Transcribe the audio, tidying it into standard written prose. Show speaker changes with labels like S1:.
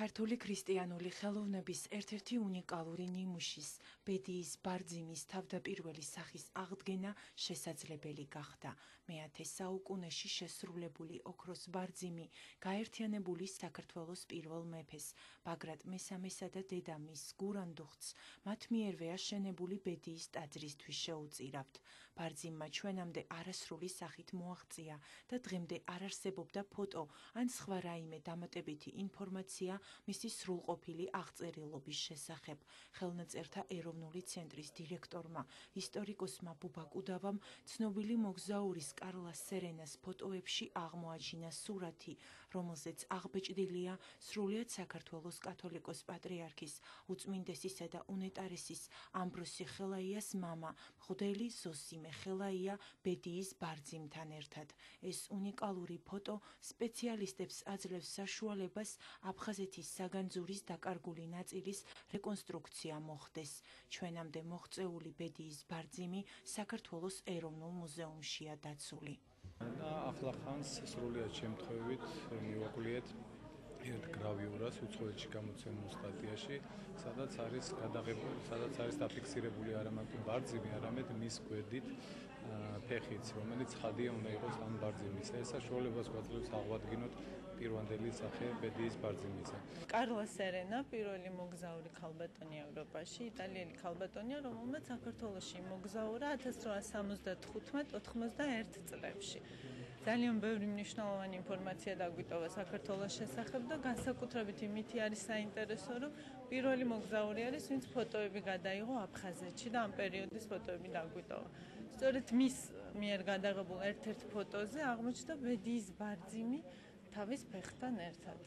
S1: ქართული ქრისტიანული ხელოვნების ერთ-ერთი უნიკალური ნიმუშის, ბედიის ბარძიმის თავდაპირველი სახის აღდგენა შესაძლებელი გახდა. მე-10 საუკუნეში შესრულებული ოქროს ბარძიმი გაერთიანებული საქართველოს პირველ მეფეს, ბაგრატ მესამესა და დედამისს გურანდუხტს მათ მიერვე აშენებული ბედიის ტაძრისთვის შეუწირავთ. ბარძიმმა ჩვენამდე არასრული სახით მოაღწია და დღემდე არ არსებობდა ფოტო ან სხვა რაიმე დამატებითი ინფორმაცია მისი სრულყოფილი აღწერილობის შესახებ. ხელნაწერთა ეროვნული ცენტრის დირექტორმა, ისტორიკოსმა ბუბა კუდავამ ცნობილი მოგზაურის კარლა სერენას ფოტოებში აღმოაჩინა სურათი, რომელზეც აღბეჭდილია სრულიად საქართველოს კათოლიკოს პატრიარქის, უწმინდესისა და უნეტარესის ამბროსი ხელაიას მამა, მღვდელი ზოსიმე ხელაია ბედიის ბარძიმთან ერთად. ეს უნიკალური ფოტო სპეციალისტებს აძლევს საშუალებას აფხაზეთის საგანძურის დაკარგული ნაწილის რეკონსტრუქცია მოხდეს. ჩვენამდე მოღწეული ბედიის ბარძიმი საქართველოს ეროვნულ მუზეუმშია დაცული.
S2: ახლახანს სრულიად შემთხვევით მივაკვლიეთ ერთ გრავიურას უცხოეთში გამოცემულ სტატიაში, სადაც არის გადაღებული, სადაც არის დაფიქსირებული არა მარტო ბარძიმი, არამედ მის გვერდით ფეხიც, რომელიც ხადია უნდა იყოს ამ ბარძიმისა. ეს საშუალებას გვაძლევს აღვადგინოთ პირვანდელი სახე ბედიის ბარძიმისა.
S3: კარლა სერენა პირველი მოგზაური ქალბატონი ევროპაში, იტალიელი ქალბატონია, რომელმაც საქართველოში მოგზაურა 1875-91 წლებში. ძალიან ბევრი მნიშვნელოვანი ინფორმაცია დაგვიტოვა საქართველოს შესახებ და განსაკუთრებით იმითი არის საინტერესო, რომ პირველი მოგზაური არის, ვინც ფოტოები გადაიღო აფხაზეთში და ამ პერიოდის ფოტოები დაგვიტოვა. სწორედ მის მიერ გადაღებულ ერთ-ერთ ფოტოზე აღმოჩნდა ბედიის ბარძიმი თავის ფეხთან ერთად.